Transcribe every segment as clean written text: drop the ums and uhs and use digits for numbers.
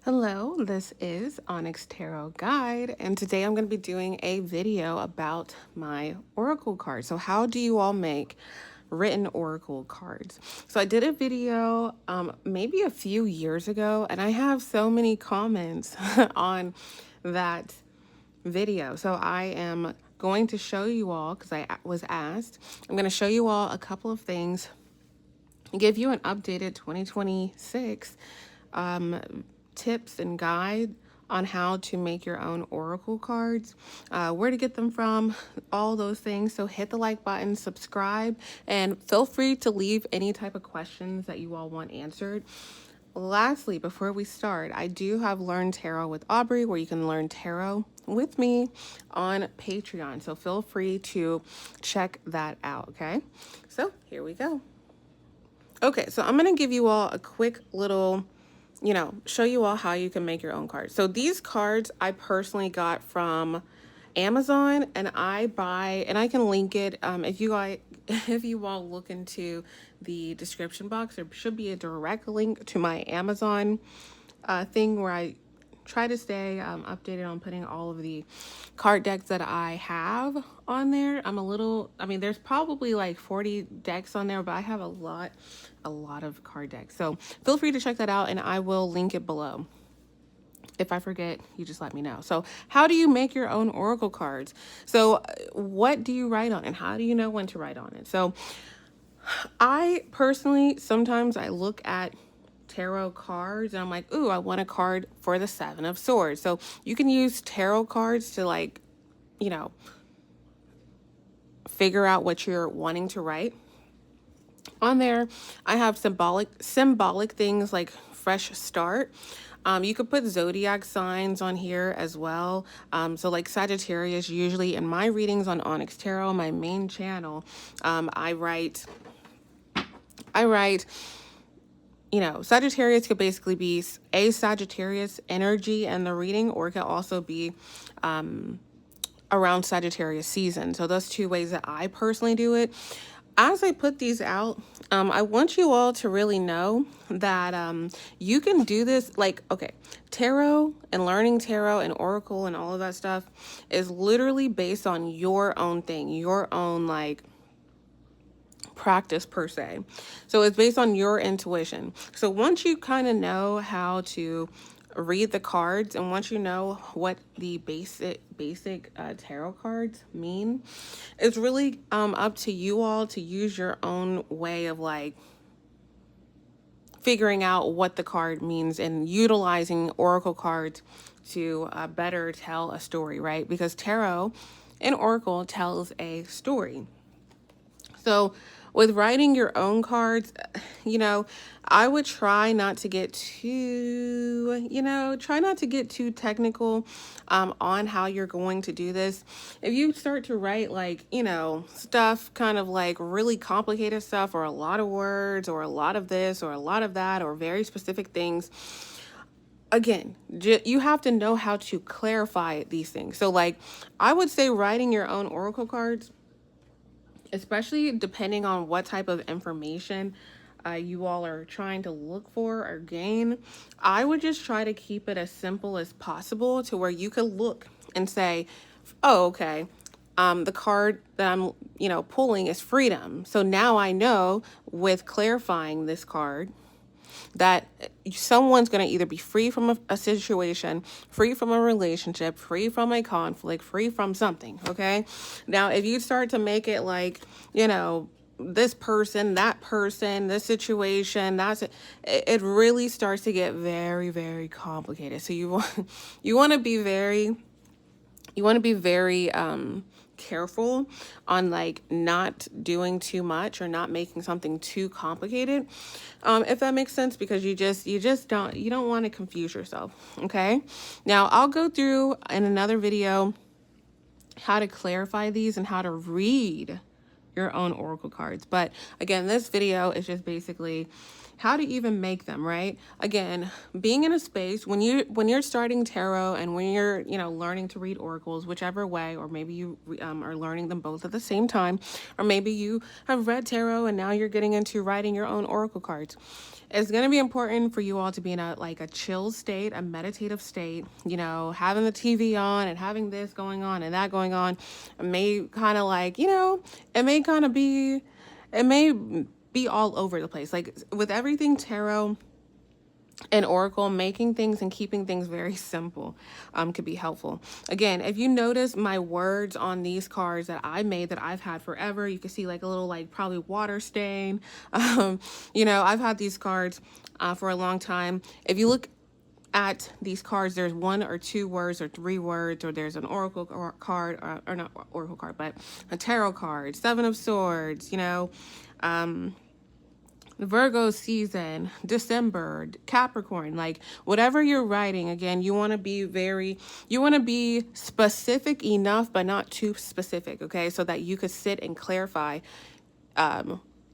Hello, this is Onyx Tarot Guide, and today I'm going to be doing a video about my oracle cards. So, how do you all make written oracle cards? So, I did a video maybe a few years ago, and I have so many comments on that video. So, I am going to show you all because I was asked. I'm going to show you all a couple of things, give you an updated 2026 tips and guide on how to make your own oracle cards, where to get them from, all those things. So hit the like button, subscribe, and feel free to leave any type of questions that you all want answered. Lastly, before we start, I do have Learn Tarot with Aubrey, where you can learn tarot with me on Patreon. So feel free to check that out, okay? So here we go. Okay, so I'm going to give you all a quick little, show you all how you can make your own cards. So these cards I personally got from Amazon, and I can link it if you guys if you all look into the description box, there should be a direct link to my Amazon thing where I try to stay updated on putting all of the card decks that I have on there. There's probably like 40 decks on there, but I have a lot of card decks. So feel free to check that out, and I will link it below. If I forget, you just let me know. So how do you make your own oracle cards? So what do you write on, and how do you know when to write on it? So I personally, sometimes I look at tarot cards and I'm like, ooh, I want a card for the Seven of Swords. So you can use tarot cards to figure out what you're wanting to write. On there, I have symbolic things like fresh start. You could put zodiac signs on here as well. So like Sagittarius, usually in my readings on Onyx Tarot, my main channel, I write, Sagittarius could basically be a Sagittarius energy in the reading, or it could also be around Sagittarius season. So those two ways that I personally do it. As I put these out, I want you all to really know that you can do this. Tarot and learning tarot and oracle and all of that stuff is literally based on your own thing, your own practice per se. So it's based on your intuition. So once you kind of know how to read the cards, and once you know what the basic tarot cards mean, it's really up to you all to use your own way of figuring out what the card means and utilizing oracle cards to better tell a story, right? Because tarot and oracle tells a story. So with writing your own cards, I would try not to get too technical on how you're going to do this. If you start to write stuff kind of like really complicated stuff, or a lot of words, or a lot of this, or a lot of that, or very specific things, again, you have to know how to clarify these things. So I would say writing your own oracle cards, especially depending on what type of information you all are trying to look for or gain, I would just try to keep it as simple as possible to where you could look and say, oh, okay, the card that I'm, pulling is freedom. So now I know with clarifying this card that someone's going to either be free from a situation, free from a relationship, free from a conflict, free from something, okay? Now, if you start to make it this person, that person, this situation, it really starts to get very, very complicated. So you want to be very careful on not doing too much or not making something too complicated, if that makes sense, because you don't want to confuse yourself. Okay, now I'll go through in another video how to clarify these and how to read your own oracle cards, but again, this video is just basically how to even make them, right? Again, being in a space when you're starting tarot and when you're learning to read oracles, whichever way, or maybe you are learning them both at the same time, or maybe you have read tarot and now you're getting into writing your own oracle cards. it's going to be important for you all to be in a like a chill state, a meditative state, you know, having the TV on and having this going on and that going on. It may kind of like, you know, it may kind of be, it may be all over the place. Like with everything tarot and oracle, making things and keeping things very simple could be helpful. Again, if you notice my words on these cards that I made that I've had forever, you can see like a little like probably water stain. You know, I've had these cards for a long time. If you look at these cards, there's 1 or 2 words or 3 words, or there's an oracle card, or not oracle card, but a tarot card, 7 of Swords, you know, Virgo season, December, Capricorn, like whatever you're writing, again, you want to be specific enough, but not too specific, okay? So that you could sit and clarify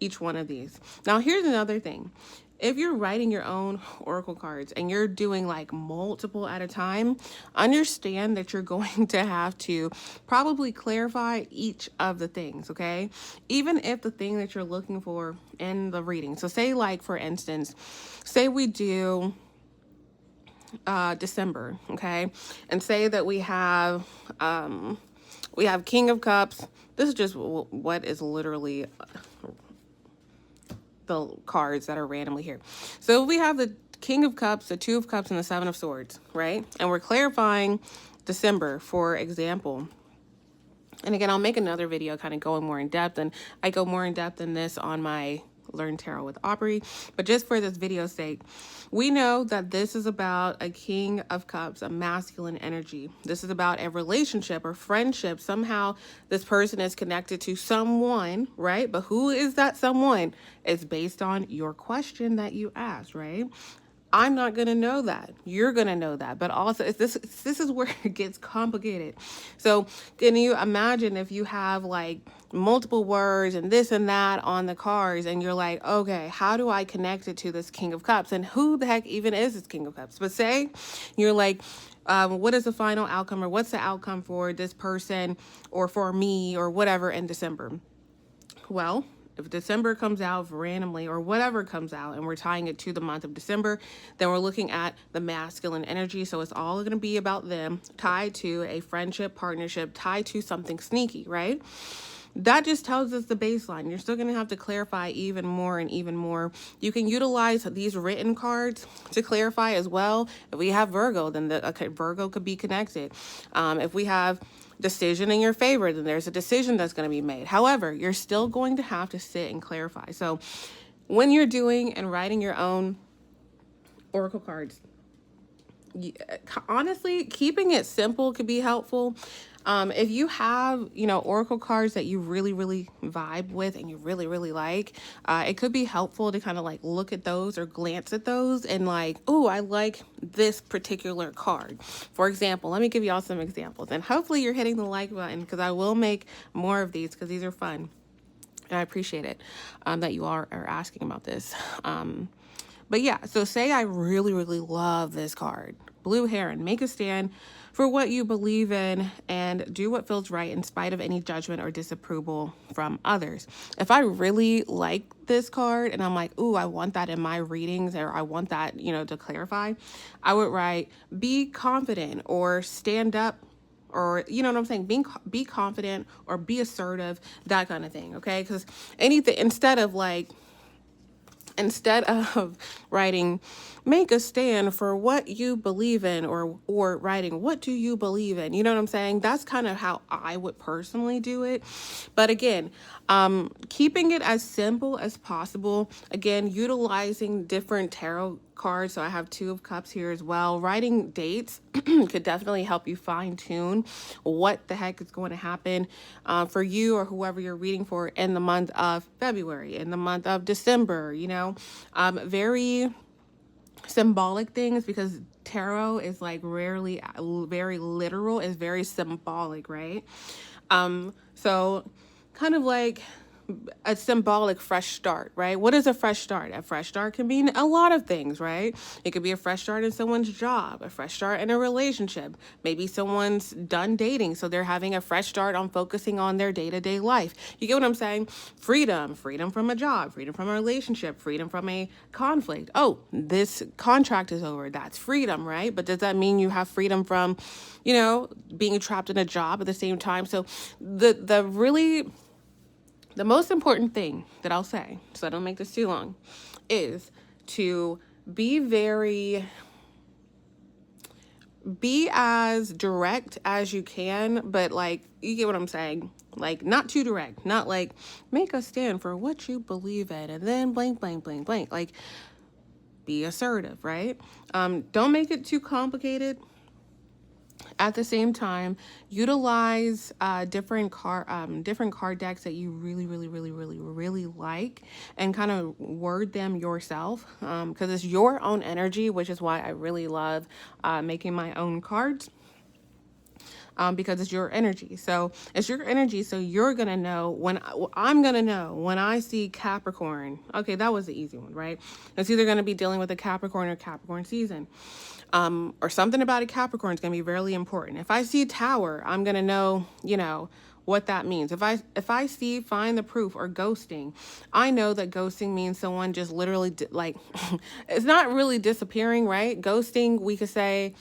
each one of these. Now, here's another thing. If you're writing your own oracle cards and you're doing like multiple at a time, understand that you're going to have to probably clarify each of the things, okay? Even if the thing that you're looking for in the reading. So say like, for instance, say we do December, okay? And say that we have King of Cups. This is just what is literally the cards that are randomly here. So we have the King of Cups, the 2 of Cups, and the 7 of Swords, right? And we're clarifying December, for example. And again, I'll make another video kind of going more in depth, and I go more in depth in this on my Learn Tarot with Aubrey. But just for this video's sake, we know that this is about a King of Cups, a masculine energy. This is about a relationship or friendship. Somehow this person is connected to someone, right? But who is that someone? It's based on your question that you asked, right? I'm not going to know that. You're going to know that. But also, this is where it gets complicated. So can you imagine if you have like multiple words and this and that on the cards, and you're like, okay, how do I connect it to this King of Cups? And who the heck even is this King of Cups? But say you're like, what is the final outcome, or what's the outcome for this person or for me or whatever in December? Well, if December comes out randomly or whatever comes out and we're tying it to the month of December, then we're looking at the masculine energy. So it's all going to be about them, tied to a friendship, partnership, tied to something sneaky, right? That just tells us the baseline. You're still going to have to clarify even more and even more. You can utilize these written cards to clarify as well. If we have Virgo, then Virgo could be connected. If we have decision in your favor, then there's a decision that's going to be made. However, you're still going to have to sit and clarify. So when you're doing and writing your own oracle cards, honestly, keeping it simple could be helpful. If you have, you know, oracle cards that you really, really vibe with and you really, really like, it could be helpful to kind of like look at those or glance at those and like, oh, I like this particular card. For example, let me give y'all some examples, and hopefully you're hitting the like button, because I will make more of these because these are fun. And I appreciate it that you are asking about this. But yeah, so say I really, really love this card. Blue Heron, make a stand for what you believe in and do what feels right in spite of any judgment or disapproval from others. If I really like this card and I'm like, ooh, I want that in my readings, or I want that, you know, to clarify, I would write, be confident or stand up, or, you know what I'm saying? Be confident or be assertive, that kind of thing. Okay. Because anything, instead of writing, make a stand for what you believe in, or writing, what do you believe in? You know what I'm saying? That's kind of how I would personally do it. But again, keeping it as simple as possible. Again, utilizing different tarot cards. So I have 2 of Cups here as well. Writing dates could definitely help you fine tune what the heck is going to happen for you or whoever you're reading for in the month of February, in the month of December, you know, very symbolic things, because tarot is like rarely very literal, is very symbolic, right? So kind of like a symbolic fresh start, right? What is a fresh start? A fresh start can mean a lot of things, right? It could be a fresh start in someone's job, a fresh start in a relationship. Maybe someone's done dating, so they're having a fresh start on focusing on their day-to-day life. You get what I'm saying? Freedom, freedom from a job, freedom from a relationship, freedom from a conflict. Oh, this contract is over. That's freedom, right? But does that mean you have freedom from, being trapped in a job at the same time? So the most important thing that I'll say, so I don't make this too long, is to be as direct as you can, but like, you get what I'm saying? Like, not too direct, not like, make a stand for what you believe in and then blank, blank, blank, blank. Like, be assertive, right? Don't make it too complicated. At the same time, utilize different card decks that you really, really, really, really, really like, and kind of word them yourself, because it's your own energy, which is why I really love making my own cards. Because it's your energy. So it's your energy. So you're going to know I'm going to know when I see Capricorn. Okay, that was the easy one, right? It's either going to be dealing with a Capricorn or Capricorn season. Or something about a Capricorn is going to be really important. If I see Tower, I'm going to know, what that means. If I see find the proof or ghosting, I know that ghosting means someone just literally it's not really disappearing, right? Ghosting, we could say,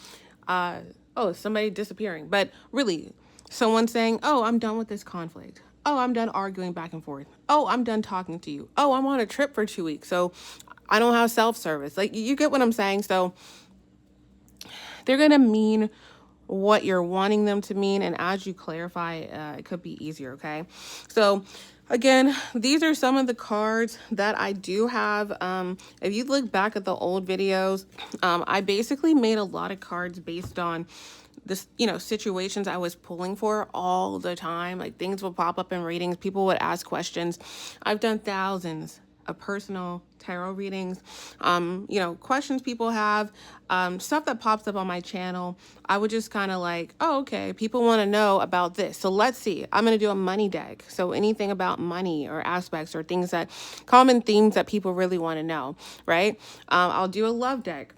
oh, somebody disappearing, but really someone saying, oh, I'm done with this conflict. Oh, I'm done arguing back and forth. Oh, I'm done talking to you. Oh, I'm on a trip for 2 weeks, so I don't have self-service. Like, you get what I'm saying? So they're going to mean what you're wanting them to mean. And as you clarify, it could be easier. Okay. So again, these are some of the cards that I do have. If you look back at the old videos, I basically made a lot of cards based on this, situations I was pulling for all the time. Like, things would pop up in readings. People would ask questions. I've done thousands of personal tarot readings, questions people have, stuff that pops up on my channel. I would just kind of like, oh, okay, people want to know about this. So let's see, I'm going to do a money deck. So anything about money or aspects or things common themes that people really want to know, right? I'll do a love deck.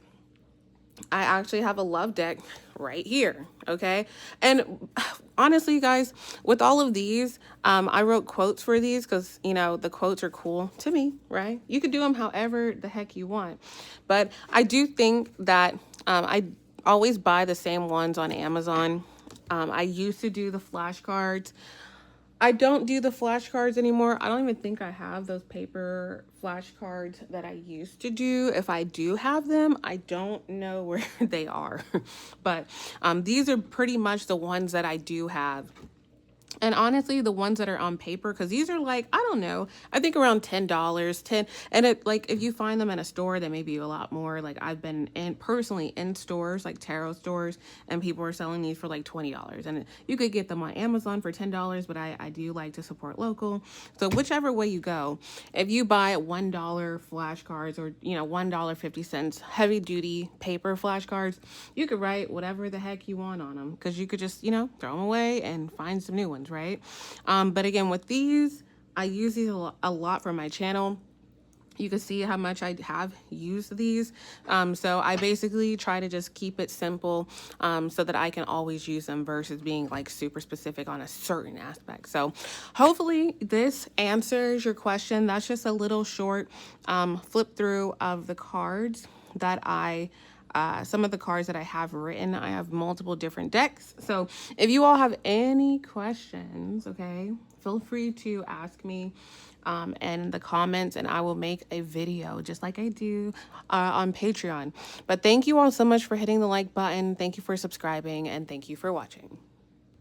I actually have a love deck right here. Okay. And honestly, guys, with all of these, I wrote quotes for these because, the quotes are cool to me, right? You could do them however the heck you want. But I do think that I always buy the same ones on Amazon. I used to do the flashcards. I don't do the flashcards anymore. I don't even think I have those paper flashcards that I used to do. If I do have them, I don't know where they are. But these are pretty much the ones that I do have. And honestly, the ones that are on paper, because these are like, I don't know, I think around $10. And it, like, if you find them in a store, they may be a lot more. Like, I've been personally in stores, like tarot stores, and people are selling these for like $20. And you could get them on Amazon for $10, but I do like to support local. So whichever way you go, if you buy $1 flashcards or, $1.50 heavy duty paper flashcards, you could write whatever the heck you want on them, because you could just, throw them away and find some new ones, right? But again, with these, I use these a lot for my channel. You can see how much I have used these. So I basically try to just keep it simple, so that I can always use them versus being like super specific on a certain aspect. So hopefully this answers your question. That's just a little short flip through of the cards that some of the cards that I have written. I have multiple different decks. So if you all have any questions, okay, feel free to ask me in the comments, and I will make a video just like I do on Patreon. But thank you all so much for hitting the like button. Thank you for subscribing, and thank you for watching.